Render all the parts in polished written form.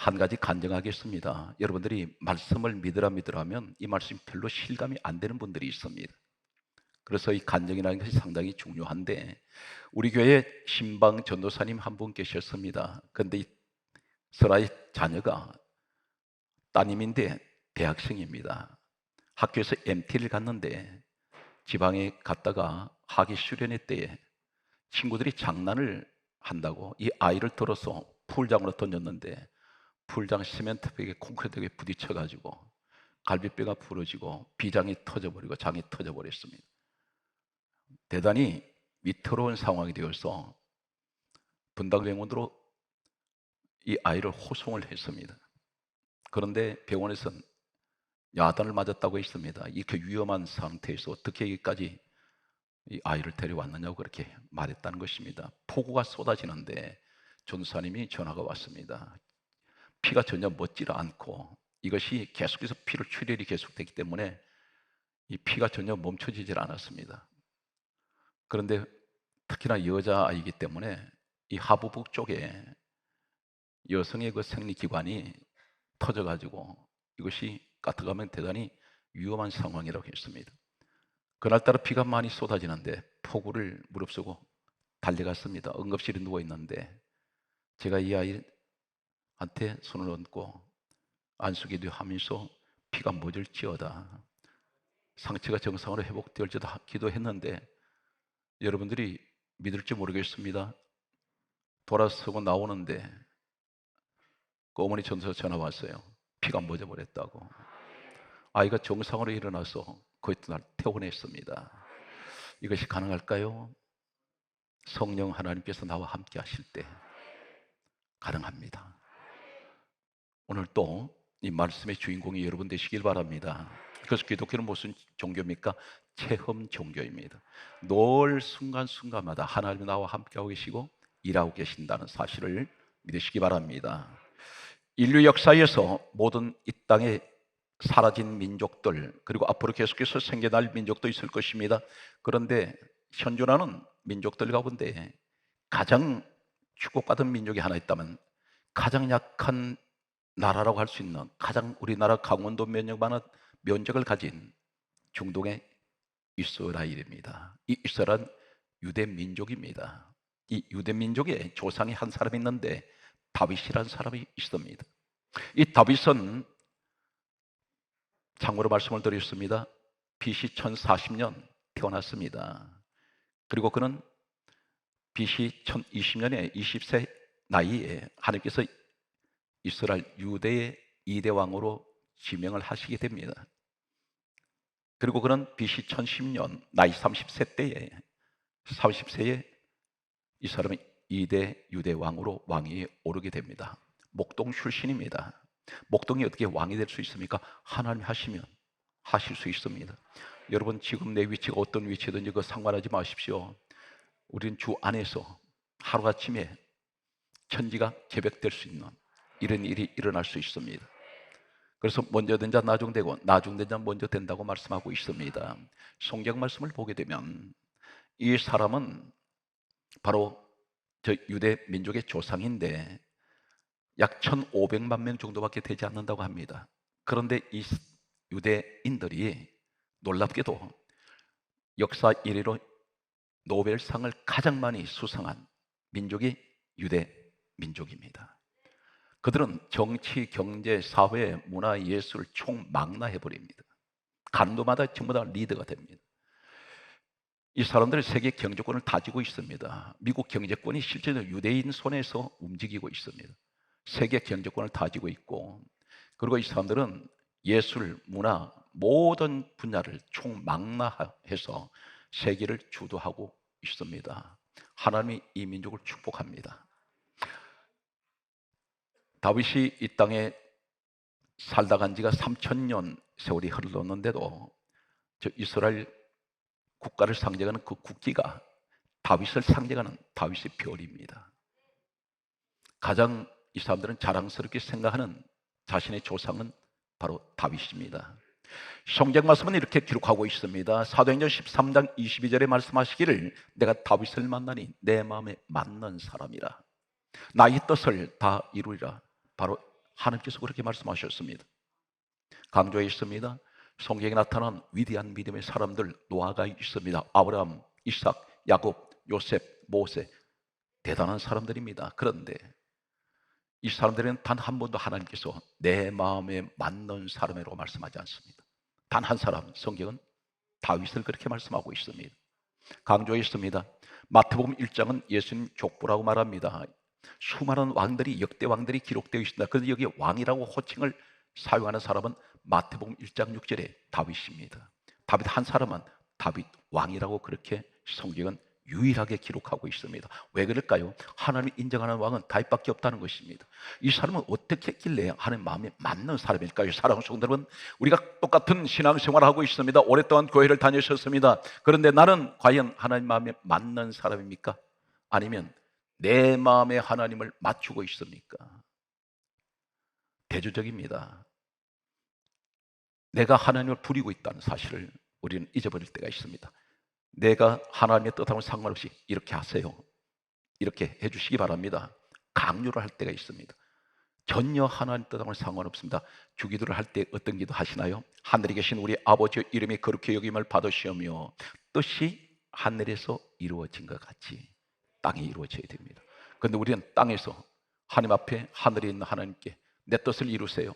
한 가지 간증하겠습니다. 여러분들이 말씀을 믿으라 하면 이 말씀이 별로 실감이 안 되는 분들이 있습니다. 그래서 이 간증이라는 것이 상당히 중요한데, 우리 교회에 신방 전도사님 한 분 계셨습니다. 그런데 이 설아의 자녀가 따님인데 대학생입니다. 학교에서 MT를 갔는데 지방에 갔다가 학위 수련회 때에 친구들이 장난을 한다고 이 아이를 들어서 풀장으로 던졌는데, 풀장 시멘트벽에 콘크리트에 부딪혀가지고 갈비뼈가 부러지고 비장이 터져버리고 장이 터져버렸습니다. 대단히 위태로운 상황이 되어서 분당병원으로 이 아이를 호송을 했습니다. 그런데 병원에서는 야단을 맞았다고 했습니다. 이렇게 위험한 상태에서 어떻게 여기까지 이 아이를 데려왔느냐고 그렇게 말했다는 것입니다. 폭우가 쏟아지는데 전사님이 전화가 왔습니다. 피가 전혀 멎지를 않고 이것이 계속해서 피를 출혈이 계속되기 때문에 이 피가 전혀 멈춰지질 않았습니다. 그런데 특히나 여자아이기 때문에 이 하부복 쪽에 여성의 그 생리기관이 터져가지고 이것이 까딱하면 대단히 위험한 상황이라고 했습니다. 그날따라 비가 많이 쏟아지는데 폭우를 무릅쓰고 달려갔습니다. 응급실에 누워있는데 제가 이 아이한테 손을 얹고 안수기도 하면서 피가 멎을지어다, 상처가 정상으로 회복될지도 기도했는데, 여러분들이 믿을지 모르겠습니다. 돌아서고 나오는데 그 어머니 전서 전화 왔어요. 피가 멎어버렸다고. 아이가 정상으로 일어나서 그 이튿날 퇴원했습니다. 이것이 가능할까요? 성령 하나님께서 나와 함께 하실 때 가능합니다. 오늘 또 이 말씀의 주인공이 여러분 되시길 바랍니다. 그래서 기독교는 무슨 종교입니까? 체험 종교입니다. 늘 순간순간마다 하나님이 나와 함께하고 계시고 일하고 계신다는 사실을 믿으시기 바랍니다. 인류 역사에서 모든 이 땅에 사라진 민족들, 그리고 앞으로 계속해서 생겨날 민족도 있을 것입니다. 그런데 현존하는 민족들 가운데 가장 축복받은 민족이 하나 있다면 가장 약한 나라라고 할 수 있는, 가장 우리나라 강원도 면적만한 면적을 가진 중동의 이스라엘입니다. 이 이스라엘은 유대 민족입니다. 이 유대 민족의 조상이 한 사람이 있는데 다윗이라는 사람이 있습니다. 이 다윗은 참고로 말씀을 드렸습니다. BC 1040년 태어났습니다. 그리고 그는 BC 1020년에 20세 나이에 하나님께서 이스라엘 유대의 2대 왕으로 지명을 하시게 됩니다. 그리고 그는 BC 1010년 나이 30세 때에 30세에 이 사람이 2대 유대 왕으로 왕위에 오르게 됩니다. 목동 출신입니다. 목동이 어떻게 왕이 될 수 있습니까? 하나님이 하시면 하실 수 있습니다. 여러분, 지금 내 위치가 어떤 위치든지 그 상관하지 마십시오. 우리는 주 안에서 하루아침에 천지가 개벽될 수 있는 이런 일이 일어날 수 있습니다. 그래서 먼저 된 자 나중되고 나중된 자 먼저 된다고 말씀하고 있습니다. 성경 말씀을 보게 되면 이 사람은 바로 저 유대 민족의 조상인데 약 1500만 명 정도밖에 되지 않는다고 합니다. 그런데 이 유대인들이 놀랍게도 역사 이래로 노벨상을 가장 많이 수상한 민족이 유대 민족입니다. 그들은 정치, 경제, 사회, 문화, 예술 총망라해버립니다. 간도마다 전부 다 리더가 됩니다. 이 사람들은 세계 경제권을 다지고 있습니다. 미국 경제권이 실제로 유대인 손에서 움직이고 있습니다. 세계 경제권을 다지고 있고, 그리고 이 사람들은 예술, 문화 모든 분야를 총망라해서 세계를 주도하고 있습니다. 하나님이 이 민족을 축복합니다. 다윗이 이 땅에 살다 간 지가 3000년 세월이 흘렀는데도 저 이스라엘 국가를 상징하는 그 국기가 다윗을 상징하는 다윗의 별입니다. 가장 이 사람들은 자랑스럽게 생각하는 자신의 조상은 바로 다윗입니다. 성경 말씀은 이렇게 기록하고 있습니다. 사도행전 13장 22절에 말씀하시기를 내가 다윗을 만나니 내 마음에 맞는 사람이라, 나의 뜻을 다 이루리라. 바로 하나님께서 그렇게 말씀하셨습니다. 강조해 있습니다. 성경에 나타난 위대한 믿음의 사람들, 노아가 있습니다. 아브라함, 이삭, 야곱, 요셉, 모세, 대단한 사람들입니다. 그런데 이 사람들은 단 한 번도 하나님께서 내 마음에 맞는 사람이라고 말씀하지 않습니다. 단 한 사람, 성경은 다윗을 그렇게 말씀하고 있습니다. 강조해 있습니다. 마태복음 1장은 예수님 족보라고 말합니다. 수많은 왕들이, 역대 왕들이 기록되어 있습니다. 그런데 여기 왕이라고 호칭을 사용하는 사람은 마태복음 1장 6절에 다윗입니다. 다윗 한 사람은 다윗 왕이라고 그렇게 성경은 유일하게 기록하고 있습니다. 왜 그럴까요? 하나님이 인정하는 왕은 다윗밖에 없다는 것입니다. 이 사람은 어떻게 했길래 하나님 마음에 맞는 사람일까요? 사랑하는 성도 여러분, 우리가 똑같은 신앙생활을 하고 있습니다. 오랫동안 교회를 다니셨습니다. 그런데 나는 과연 하나님 마음에 맞는 사람입니까? 아니면 내 마음에 하나님을 맞추고 있습니까? 대조적입니다. 내가 하나님을 부리고 있다는 사실을 우리는 잊어버릴 때가 있습니다. 내가 하나님의 뜻하고는 상관없이 이렇게 하세요, 이렇게 해주시기 바랍니다, 강요를 할 때가 있습니다. 전혀 하나님 뜻하고는 상관없습니다. 주기도를 할 때 어떤 기도 하시나요? 하늘에 계신 우리 아버지의 이름이 거룩히 여김을 받으시오며 뜻이 하늘에서 이루어진 것 같이 땅에 이루어져야 됩니다. 그런데 우리는 땅에서 하나님 앞에 하늘에 있는 하나님께 내 뜻을 이루세요,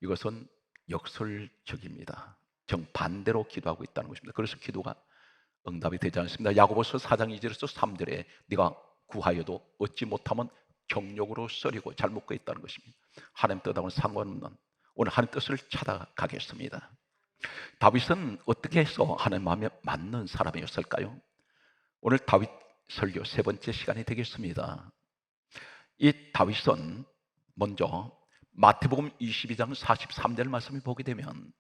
이것은 역설적입니다. 정반대로 기도하고 있다는 것입니다. 그래서 기도가 응답이 되지 않습니다. 야고보서 4장 2절에서 3절에 네가 구하여도 얻지 못하면 정욕으로 썰이고 잘못 거 있다는 것입니다. 하나님 뜻하고는 상관없는 오늘 하나님 뜻을 찾아가겠습니다. 다윗은 어떻게 해서 하나님 마음에 맞는 사람이었을까요? 오늘 다윗 설교 세 번째 시간이 되겠습니다. 이 다윗은 먼저 마태복음 22장 43절 말씀을 보게 되면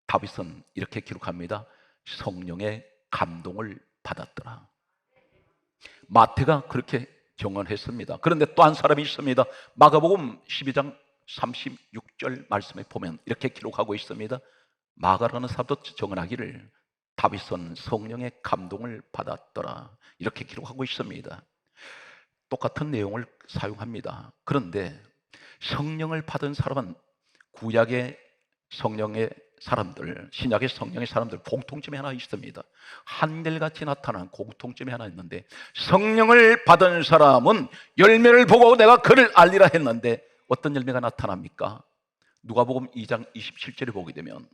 다윗은 이렇게 기록합니다. 성령의 감동을 받았더라. 마태가 그렇게 정언했습니다. 그런데 또 한 사람이 있습니다. 마가복음 12장 36절 말씀에 보면 이렇게 기록하고 있습니다. 마가라는 사도 정언하기를 다윗은 성령의 감동을 받았더라, 이렇게 기록하고 있습니다. 똑같은 내용을 사용합니다. 그런데 성령을 받은 사람은 구약의 성령의 사람들, 신약의 성령의 사람들 공통점이 하나 있습니다. 한결같이 나타난 공통점이 하나 있는데, 성령을 받은 사람은 열매를 보고 내가 그를 알리라 했는데 어떤 열매가 나타납니까? 누가복음 2장 27절에 보게 되면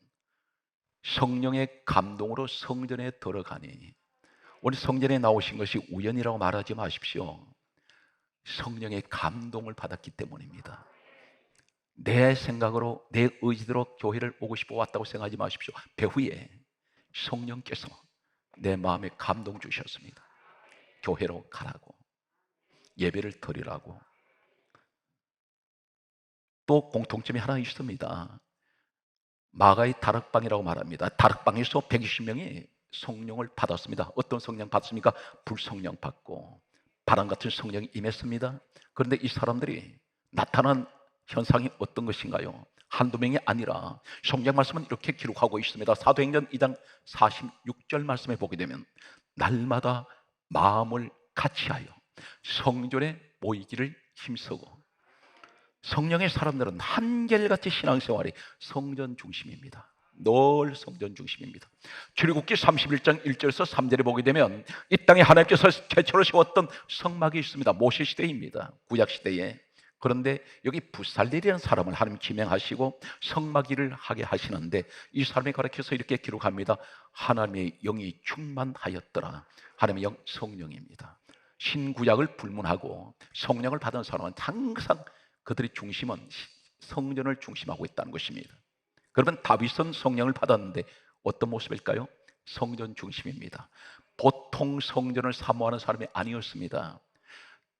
성령의 감동으로 성전에 들어가니, 오늘 성전에 나오신 것이 우연이라고 말하지 마십시오. 성령의 감동을 받았기 때문입니다. 내 생각으로 내 의지대로 교회를 오고 싶어 왔다고 생각하지 마십시오. 배후에 성령께서 내 마음에 감동 주셨습니다. 교회로 가라고, 예배를 드리라고. 또 공통점이 하나 있습니다. 마가의 다락방이라고 말합니다. 다락방에서 120명이 성령을 받았습니다. 어떤 성령 받습니까? 불성령 받고 바람 같은 성령이 임했습니다. 그런데 이 사람들이 나타난 현상이 어떤 것인가요? 한두 명이 아니라 성경 말씀은 이렇게 기록하고 있습니다. 사도행전 2장 46절 말씀에 보게 되면 날마다 마음을 같이하여 성전에 모이기를 힘쓰고, 성령의 사람들은 한결같이 신앙생활이 성전 중심입니다. 늘 성전 중심입니다. 출애굽기 31장 1절에서 3절에 보게 되면 이 땅에 하나님께서 최초로 세웠던 성막이 있습니다. 모세 시대입니다. 구약 시대에. 그런데 여기 부살렐이라는 사람을 하나님 지명하시고 성막 일을 하게 하시는데, 이 사람이 가르쳐서 이렇게 기록합니다. 하나님의 영이 충만하였더라. 하나님의 영, 성령입니다. 신구약을 불문하고 성령을 받은 사람은 항상 그들의 중심은 성전을 중심하고 있다는 것입니다. 그러면 다윗은 성령을 받았는데 어떤 모습일까요? 성전 중심입니다. 보통 성전을 사모하는 사람이 아니었습니다.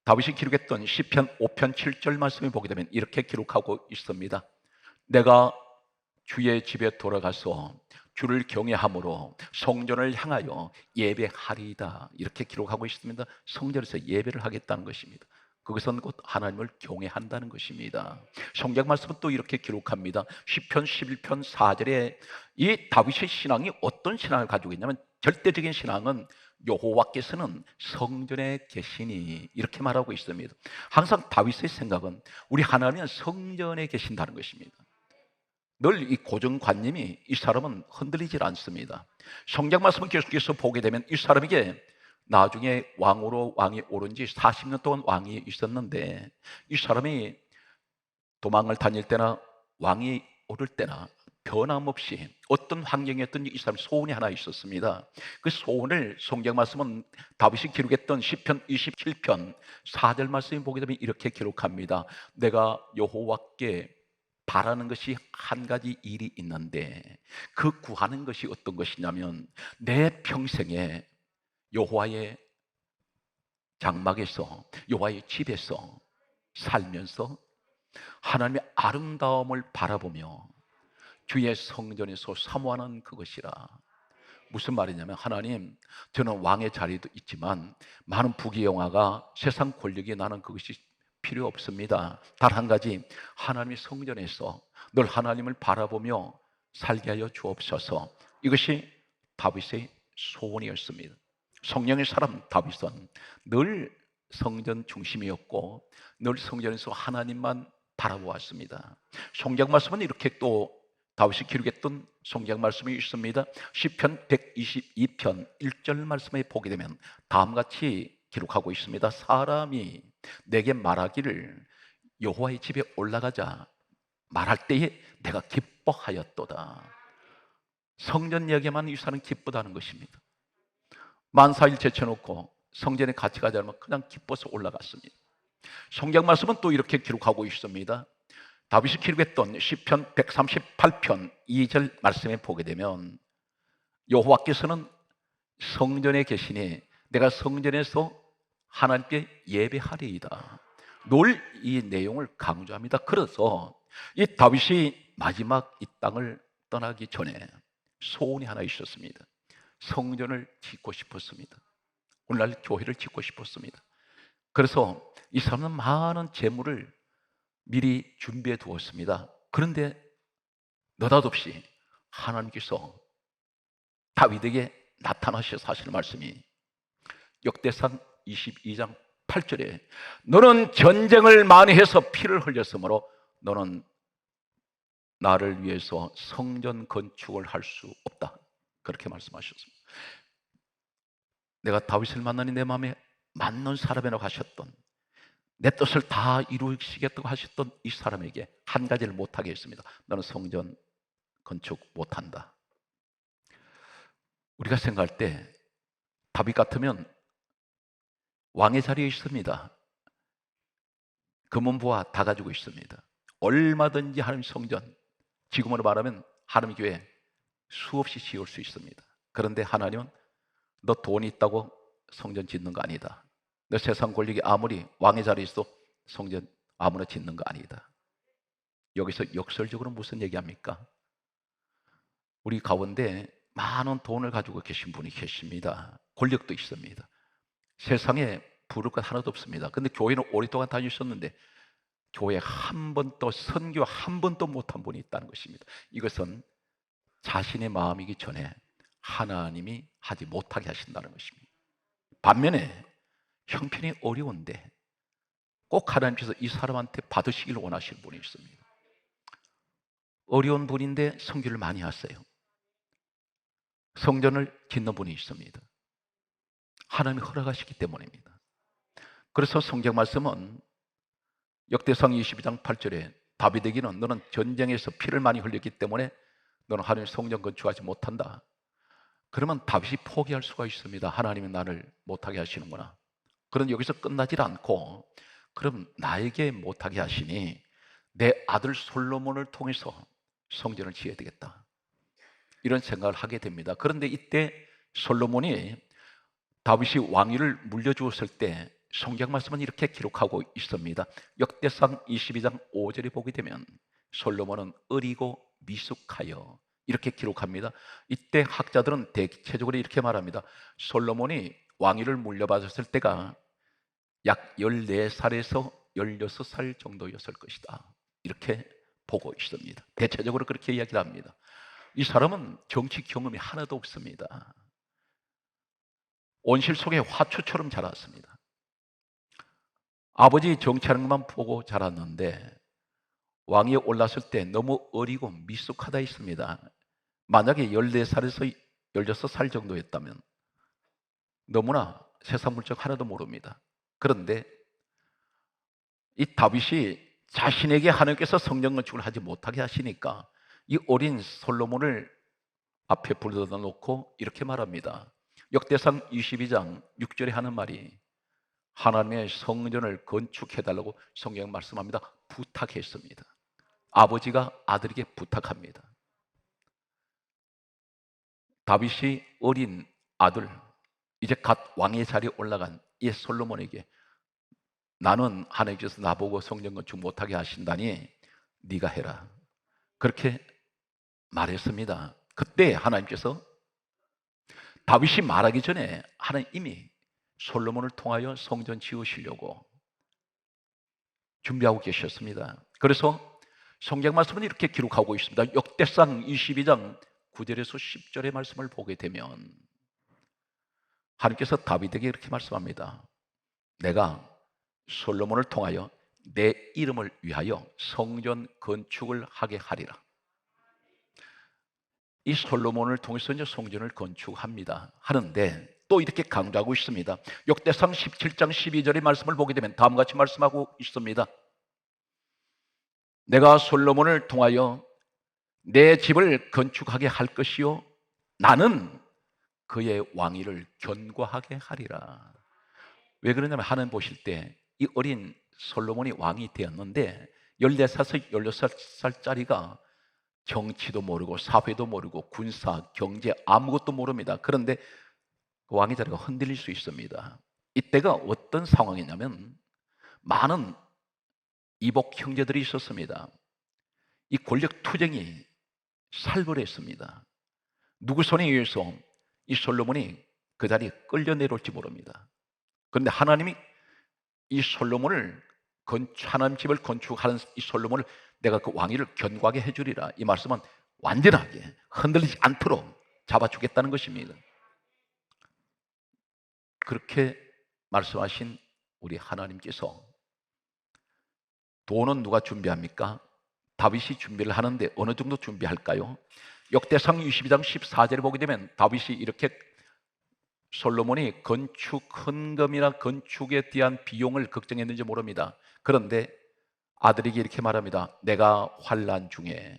다윗이 기록했던 시편 5편 7절 말씀을 보게 되면 이렇게 기록하고 있습니다. 내가 주의 집에 돌아가서 주를 경외함으로 성전을 향하여 예배하리이다, 이렇게 기록하고 있습니다. 성전에서 예배를 하겠다는 것입니다. 그것은 곧 하나님을 경외한다는 것입니다. 성경 말씀은 또 이렇게 기록합니다. 시편 11편 4절에 이 다윗의 신앙이 어떤 신앙을 가지고 있냐면 절대적인 신앙은 여호와께서는 성전에 계시니 이렇게 말하고 있습니다. 항상 다윗의 생각은 우리 하나님은 성전에 계신다는 것입니다. 늘 이 고정관념이 이 사람은 흔들리질 않습니다. 성경 말씀을 계속해서 보게 되면 이 사람에게 나중에 왕이 오른 지 40년 동안 왕이 있었는데, 이 사람이 도망을 다닐 때나 왕이 오를 때나 변함없이 어떤 환경이었든지 이 사람 소원이 하나 있었습니다. 그 소원을 성경 말씀은 다윗이 기록했던 시편 27편 4절 말씀을 보게 되면 이렇게 기록합니다. 내가 여호와께 바라는 것이 한 가지 일이 있는데 그 구하는 것이 어떤 것이냐면 내 평생에 여호와의 장막에서 여호와의 집에서 살면서 하나님의 아름다움을 바라보며 주의 성전에서 사모하는 그것이라. 무슨 말이냐면, 하나님, 저는 왕의 자리도 있지만 많은 부귀영화가 세상 권력이 나는 그것이 필요 없습니다. 단 한 가지, 하나님의 성전에서 늘 하나님을 바라보며 살게 하여 주옵소서. 이것이 다윗의 소원이었습니다. 성령의 사람 다윗은 늘 성전 중심이었고 늘 성전에서 하나님만 바라보았습니다. 성경 말씀은 이렇게 또 다윗이 기록했던 성경 말씀이 있습니다. 시편 122편 1절 말씀에 보게 되면 다음과 같이 기록하고 있습니다. 사람이 내게 말하기를 여호와의 집에 올라가자 말할 때에 내가 기뻐하였도다. 성전 이야기만 이 사람은 기쁘다는 것입니다. 만사일 제쳐놓고 성전에 같이 가자면 그냥 기뻐서 올라갔습니다. 성경 말씀은 또 이렇게 기록하고 있습니다. 다윗이 기록했던 시편 138편 2절 말씀에 보게 되면 여호와께서는 성전에 계시니 내가 성전에서 하나님께 예배하리이다. 늘 이 내용을 강조합니다. 그래서 이 다윗이 마지막 이 땅을 떠나기 전에 소원이 하나 있었습니다. 성전을 짓고 싶었습니다. 오늘날 교회를 짓고 싶었습니다. 그래서 이 사람은 많은 재물을 미리 준비해 두었습니다. 그런데 느닷없이 하나님께서 다윗에게 나타나셔서 하시는 말씀이 역대상 22장 8절에 너는 전쟁을 많이 해서 피를 흘렸으므로 너는 나를 위해서 성전 건축을 할 수 없다. 그렇게 말씀하셨습니다. 내가 다윗을 만나니 내 마음에 맞는 사람이라고 하셨던, 내 뜻을 다 이루시겠다고 하셨던 이 사람에게 한 가지를 못하게 했습니다. 너는 성전 건축 못한다. 우리가 생각할 때 다윗 같으면 왕의 자리에 있습니다. 금은보화 다 가지고 있습니다. 얼마든지 하나님 성전, 지금으로 말하면 하나님 교회 수없이 지을 수 있습니다. 그런데 하나님은 너 돈이 있다고 성전 짓는 거 아니다. 너 세상 권력이 아무리 왕의 자리에 있어 성전 아무나 짓는 거 아니다. 여기서 역설적으로 무슨 얘기합니까? 우리 가운데 많은 돈을 가지고 계신 분이 계십니다. 권력도 있습니다. 세상에 부를 것 하나도 없습니다. 근데 교회는 오랫동안 다니셨는데 교회 한 번도 선교 한 번도 못한 분이 있다는 것입니다. 이것은 자신의 마음이기 전에 하나님이 하지 못하게 하신다는 것입니다. 반면에 형편이 어려운데 꼭 하나님께서 이 사람한테 받으시길 원하시는 분이 있습니다. 어려운 분인데 선교를 많이 하세요. 성전을 짓는 분이 있습니다. 하나님이 허락하시기 때문입니다. 그래서 성경 말씀은 역대상 22장 8절에 다윗에게는 너는 전쟁에서 피를 많이 흘렸기 때문에 너는 하나님의 성전 건축하지 못한다. 그러면 다윗이 포기할 수가 있습니다. 하나님이 나를 못하게 하시는구나. 그런데 여기서 끝나질 않고 그럼 나에게 못하게 하시니 내 아들 솔로몬을 통해서 성전을 지어야 되겠다. 이런 생각을 하게 됩니다. 그런데 이때 솔로몬이 다윗이 왕위를 물려주었을 때 성경 말씀은 이렇게 기록하고 있습니다. 역대상 22장 5절에 보게 되면 솔로몬은 어리고 미숙하여 이렇게 기록합니다. 이때 학자들은 대체적으로 이렇게 말합니다. 솔로몬이 왕위를 물려받았을 때가 약 14살에서 16살 정도였을 것이다. 이렇게 보고 있습니다. 대체적으로 그렇게 이야기를 합니다. 이 사람은 정치 경험이 하나도 없습니다. 온실 속의 화초처럼 자랐습니다. 아버지 정치하는 것만 보고 자랐는데 왕위에 올랐을 때 너무 어리고 미숙하다 했습니다. 만약에 14살에서 16살 정도였다면 너무나 세상 물정 하나도 모릅니다. 그런데 이 다윗이 자신에게 하나님께서 성전 건축을 하지 못하게 하시니까 이 어린 솔로몬을 앞에 불러다 놓고 이렇게 말합니다. 역대상 22장 6절에 하는 말이 하나님의 성전을 건축해달라고 성경 말씀합니다. 부탁했습니다. 아버지가 아들에게 부탁합니다. 다윗이 어린 아들, 이제 갓 왕의 자리에 올라간 이 솔로몬에게 나는 하나님께서 나보고 성전 건축 못하게 하신다니 네가 해라, 그렇게 말했습니다. 그때 하나님께서 다윗이 말하기 전에 하나님 이미 솔로몬을 통하여 성전 지으시려고 준비하고 계셨습니다. 그래서 성경 말씀은 이렇게 기록하고 있습니다. 역대상 22장 9절에서 10절의 말씀을 보게 되면 하나님께서 다윗에게 이렇게 말씀합니다. 내가 솔로몬을 통하여 내 이름을 위하여 성전 건축을 하게 하리라. 이 솔로몬을 통해서 이제 성전을 건축합니다. 하는데 또 이렇게 강조하고 있습니다. 역대상 17장 12절의 말씀을 보게 되면 다음과 같이 말씀하고 있습니다. 내가 솔로몬을 통하여 내 집을 건축하게 할 것이요 나는 그의 왕위를 견고하게 하리라. 왜 그러냐면 하나님 보실 때 이 어린 솔로몬이 왕이 되었는데 14살, 16살짜리가 정치도 모르고 사회도 모르고 군사, 경제 아무것도 모릅니다. 그런데 그 왕의 자리가 흔들릴 수 있습니다. 이때가 어떤 상황이냐면 많은 이복 형제들이 있었습니다. 이 권력 투쟁이 살벌했습니다. 누구 손에 의해서 이 솔로몬이 그 자리에 끌려 내려올지 모릅니다. 그런데 하나님이 이 솔로몬을 하나님 집을 건축하는 이 솔로몬을 내가 그 왕위를 견고하게 해주리라. 이 말씀은 완전하게 흔들리지 않도록 잡아주겠다는 것입니다. 그렇게 말씀하신 우리 하나님께서 돈은 누가 준비합니까? 다윗이 준비를 하는데 어느 정도 준비할까요? 역대상 22장 14절에 보게 되면 다윗이 이렇게 솔로몬이 건축 헌금이나 건축에 대한 비용을 걱정했는지 모릅니다. 그런데 아들에게 이렇게 말합니다. 내가 환난 중에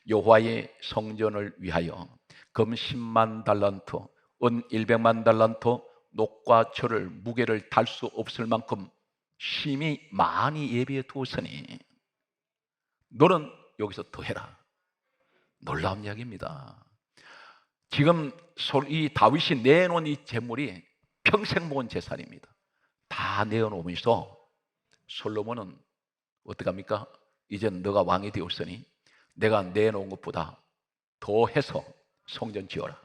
여호와의 성전을 위하여 금 10만 달란트, 은 100만 달란트, 녹과 철을 무게를 달 수 없을 만큼 심히 많이 예비해 두었으니 너는 여기서 더해라. 놀라운 이야기입니다. 지금 이 다윗이 내놓은 이 재물이 평생 모은 재산입니다. 다 내어놓으면서 솔로몬은 어떻게 합니까? 이제는 너가 왕이 되었으니 내가 내놓은 것보다 더 해서 성전 지어라.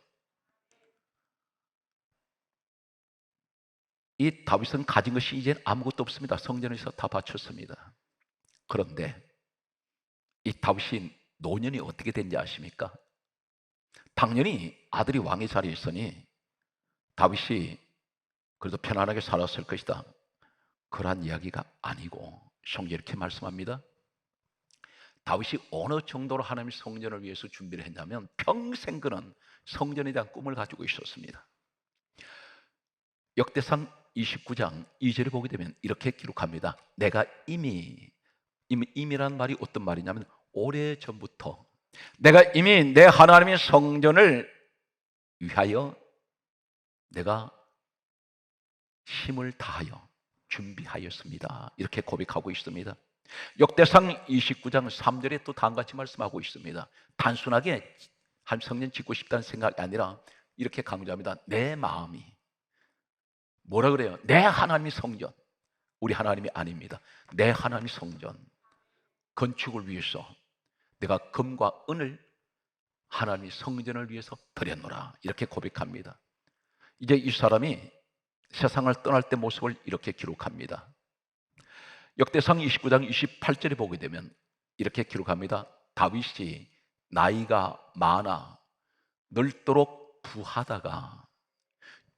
이 다윗은 가진 것이 이제 아무것도 없습니다. 성전에서 다 바쳤습니다. 그런데 이 다윗이 노년이 어떻게 된지 아십니까? 당연히 아들이 왕의 자리에 있으니 다윗이 그래도 편안하게 살았을 것이다. 그러한 이야기가 아니고 성경이 이렇게 말씀합니다. 다윗이 어느 정도로 하나님의 성전을 위해서 준비를 했냐면 평생 그는 성전에 대한 꿈을 가지고 있었습니다. 역대상 29장 2절을 보게 되면 이렇게 기록합니다. 내가 이미란 말이 어떤 말이냐면 오래전부터 내가 이미 내 하나님의 성전을 위하여 내가 힘을 다하여 준비하였습니다. 이렇게 고백하고 있습니다. 역대상 29장 3절에 또 다음같이 말씀하고 있습니다. 단순하게 한 성전 짓고 싶다는 생각이 아니라 이렇게 강조합니다. 내 마음이 뭐라 그래요? 내 하나님의 성전, 우리 하나님이 아닙니다. 내 하나님의 성전 건축을 위해서 내가 금과 은을 하나님의 성전을 위해서 드렸노라. 이렇게 고백합니다. 이제 이 사람이 세상을 떠날 때 모습을 이렇게 기록합니다. 역대상 29장 28절에 보게 되면 이렇게 기록합니다. 다윗이 나이가 많아 늙도록 부하다가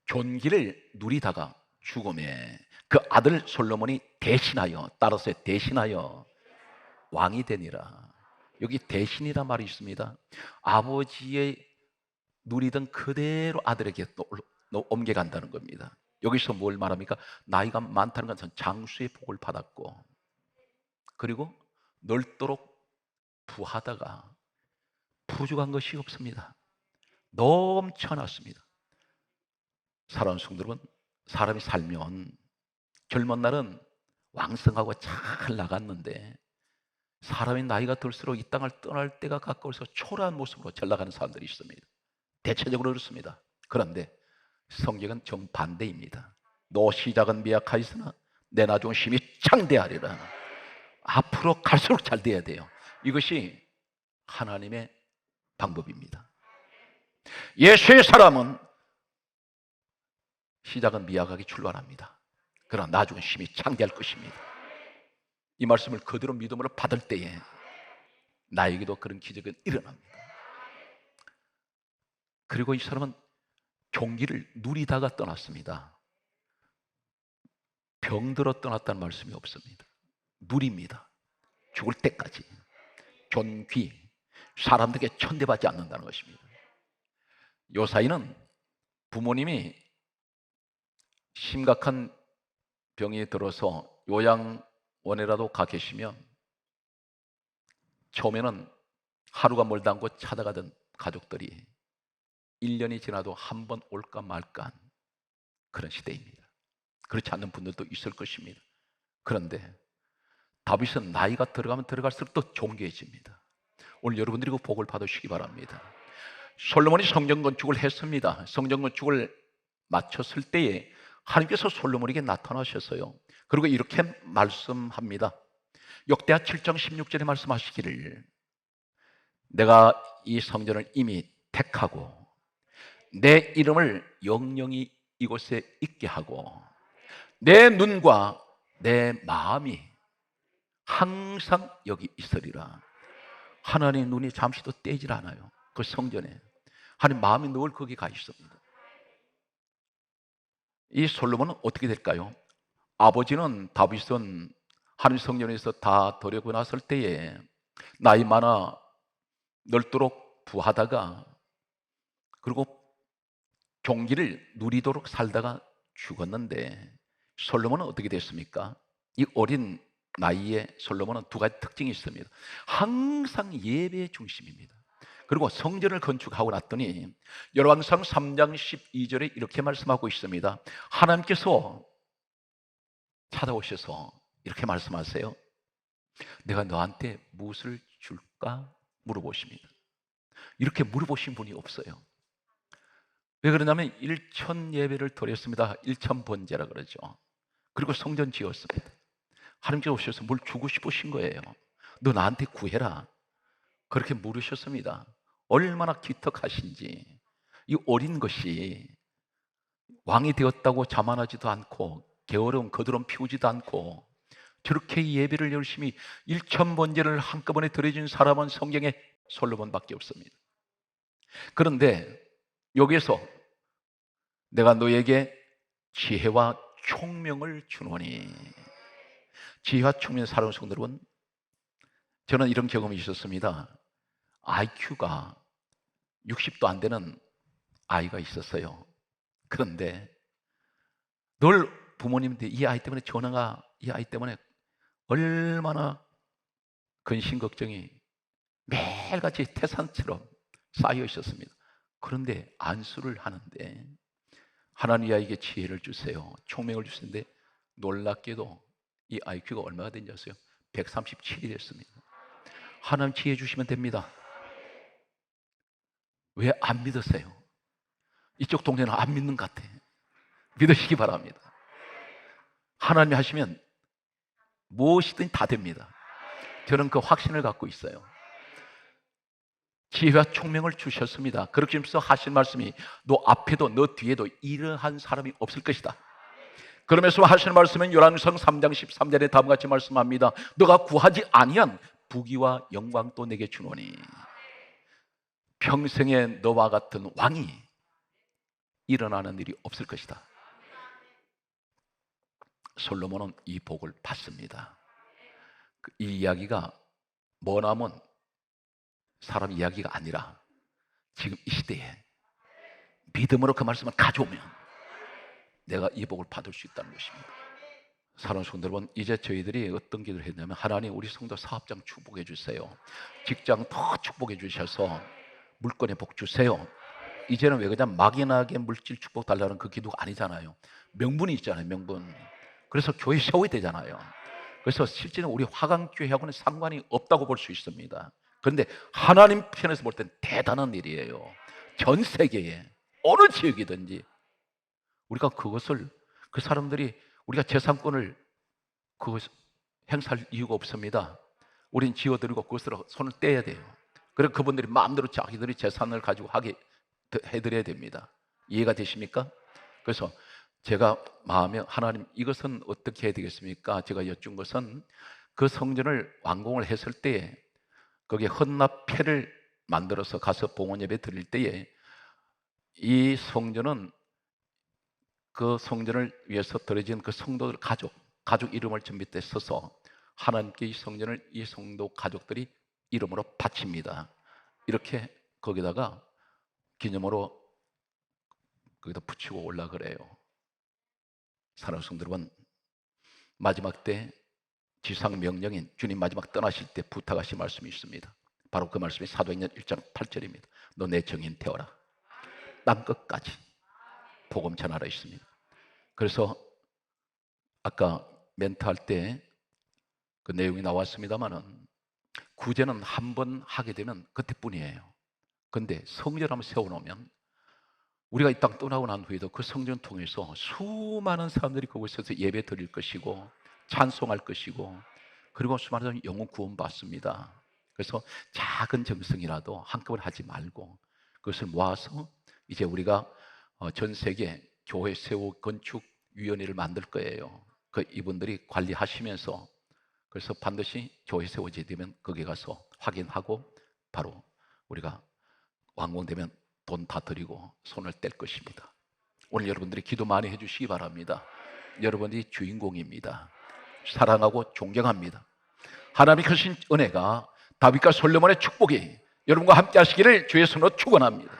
존귀를 누리다가 죽음에 그 아들 솔로몬이 대신하여, 따라서 대신하여 왕이 되니라. 여기 대신이란 말이 있습니다. 아버지의 누리던 그대로 아들에게 또 옮겨간다는 겁니다. 여기서 뭘 말합니까? 나이가 많다는 것은 장수의 복을 받았고, 그리고 넓도록 부하다가 부족한 것이 없습니다. 넘쳐났습니다. 사랑하는 성도 여러분, 사람이 살면 젊은 날은 왕성하고 잘 나갔는데 사람이 나이가 들수록 이 땅을 떠날 때가 가까워서 초라한 모습으로 잘 나가는 사람들이 있습니다. 대체적으로 그렇습니다. 그런데 성경은 정반대입니다. 너 시작은 미약하였으나 내 나중은 심히 창대하리라. 앞으로 갈수록 잘 돼야 돼요. 이것이 하나님의 방법입니다. 예수의 사람은 시작은 미약하게 출발합니다. 그러나 나중은 심히 창대할 것입니다. 이 말씀을 그대로 믿음으로 받을 때에 나에게도 그런 기적은 일어납니다. 그리고 이 사람은 종기를 누리다가 떠났습니다. 병들어 떠났다는 말씀이 없습니다. 누립니다. 죽을 때까지. 존귀, 사람들에게 천대받지 않는다는 것입니다. 요사이는 부모님이 심각한 병이 들어서 요양원에라도 가 계시면 처음에는 하루가 멀다 않고 찾아가던 가족들이 1년이 지나도 한 번 올까 말까 그런 시대입니다. 그렇지 않는 분들도 있을 것입니다. 그런데 다윗은 나이가 들어가면 들어갈수록 더 존귀해집니다. 오늘 여러분들이 그 복을 받으시기 바랍니다. 솔로몬이 성전 건축을 했습니다. 성전 건축을 마쳤을 때에 하나님께서 솔로몬에게 나타나셨어요. 그리고 이렇게 말씀합니다. 역대하 7장 16절에 말씀하시기를 내가 이 성전을 이미 택하고 내 이름을 영영히 이곳에 있게 하고 내 눈과 내 마음이 항상 여기 있으리라. 하나님의 눈이 잠시도 떼질 않아요. 그 성전에 하나님 마음이 늘 거기 가 있습니다. 이 솔로몬은 어떻게 될까요? 아버지는 다윗은 하나님 성전에서 다 드리고 났을 때에 나이 많아 넓도록 부하다가 그리고 종기를 누리도록 살다가 죽었는데 솔로몬은 어떻게 됐습니까? 이 어린 나이에 솔로몬은 두 가지 특징이 있습니다. 항상 예배의 중심입니다. 그리고 성전을 건축하고 났더니 열왕기상 3장 12절에 이렇게 말씀하고 있습니다. 하나님께서 찾아오셔서 이렇게 말씀하세요. 내가 너한테 무엇을 줄까 물어보십니다. 이렇게 물어보신 분이 없어요. 왜 그러냐면 1천 예배를 드렸습니다. 1천 번제라 그러죠. 그리고 성전 지었습니다. 하나님께서 오셔서 뭘 주고 싶으신 거예요. 너 나한테 구해라. 그렇게 물으셨습니다. 얼마나 기특하신지. 이 어린 것이 왕이 되었다고 자만하지도 않고 게으름 거드름 피우지도 않고 저렇게 예배를 열심히 1천 번제를 한꺼번에 드려준 사람은 성경에 솔로몬밖에 없습니다. 그런데 여기에서 내가 너에게 지혜와 총명을 주노니, 지혜와 총명 사랑하는 성도 여러분, 저는 이런 경험이 있었습니다. IQ가 60도 안 되는 아이가 있었어요. 그런데 늘 부모님들이 이 아이 때문에 전화가, 이 아이 때문에 얼마나 근심 걱정이 매일같이 태산처럼 쌓여 있었습니다. 그런데 안수를 하는데 하나님 이 아이에게 지혜를 주세요, 총명을 주시는데 놀랍게도 이 IQ가 얼마가 된지 아세요? 137이 됐습니다. 하나님 지혜 주시면 됩니다. 왜 안 믿으세요? 이쪽 동네는 안 믿는 것 같아. 믿으시기 바랍니다. 하나님이 하시면 무엇이든 다 됩니다. 저는 그 확신을 갖고 있어요. 지혜와 총명을 주셨습니다. 그렇게 하면서 하신 말씀이 너 앞에도 너 뒤에도 이러한 사람이 없을 것이다. 그러면서 하시는 말씀은 열왕기상 3장 13절에 다음과 같이 말씀합니다. 너가 구하지 아니한 부귀와 영광도 내게 주노니 평생에 너와 같은 왕이 일어나는 일이 없을 것이다. 솔로몬은 이 복을 받습니다. 이 이야기가 머나먼 사람 이야기가 아니라 지금 이 시대에 믿음으로 그 말씀을 가져오면 내가 이 복을 받을 수 있다는 것입니다. 사랑하는 성도 여러분, 이제 저희들이 어떤 기도를 했냐면, 하나님 우리 성도 사업장 축복해 주세요, 직장 더 축복해 주셔서 물건에 복 주세요. 이제는 왜 그냥 막연하게 물질 축복 달라는 그 기도가 아니잖아요. 명분이 있잖아요, 명분. 그래서 교회 세워야 되잖아요. 그래서 실제는 우리 화강교회하고는 상관이 없다고 볼 수 있습니다. 그런데 하나님 편에서 볼 땐 대단한 일이에요. 전 세계에 어느 지역이든지 우리가 그것을, 그 사람들이 우리가 재산권을 그것 행사할 이유가 없습니다. 우린 지어드리고 그것으로 손을 떼야 돼요. 그래서 그분들이 마음대로 자기들이 재산을 가지고 하게 해드려야 됩니다. 이해가 되십니까? 그래서 제가 마음에, 하나님 이것은 어떻게 해야 되겠습니까? 제가 여쭌 것은 그 성전을 완공을 했을 때에 거기에 헌납회를 만들어서 가서 봉헌 예배 드릴 때에 이 성전은 그 성전을 위해서 드려진 그 성도들 가족 이름을 전비대 써서 하나님께 이 성전을 이 성도 가족들이 이름으로 바칩니다. 이렇게 거기다가 기념으로 거기다 붙이고 올라 그래요. 사랑하는 성도 여러분, 마지막 때 지상 명령인 주님 마지막 떠나실 때 부탁하신 말씀이 있습니다. 바로 그 말씀이 사도행전 1장 8절입니다. 너 내 정인 되어라. 땅 끝까지 복음 전하라 있습니다. 그래서 아까 멘트할 때 그 내용이 나왔습니다만은 구제는 한 번 하게 되면 그때뿐이에요. 근데 성전 한번 세워놓으면 우리가 이 땅 떠나고 난 후에도 그 성전 통해서 수많은 사람들이 그곳에서 예배 드릴 것이고 찬송할 것이고, 그리고 수많은 영혼 구원 받습니다. 그래서 작은 정성이라도 한꺼번에 하지 말고 그것을 모아서 이제 우리가 전 세계 교회 세워 건축 위원회를 만들 거예요. 그 이분들이 관리하시면서, 그래서 반드시 교회 세워지게 되면 거기 가서 확인하고 바로 우리가 완공되면 돈 다 드리고 손을 뗄 것입니다. 오늘 여러분들이 기도 많이 해주시기 바랍니다. 여러분이 주인공입니다. 사랑하고 존경합니다. 하나님의 크신 은혜가, 다윗과 솔로몬의 축복이 여러분과 함께 하시기를 주의 손으로 축원합니다.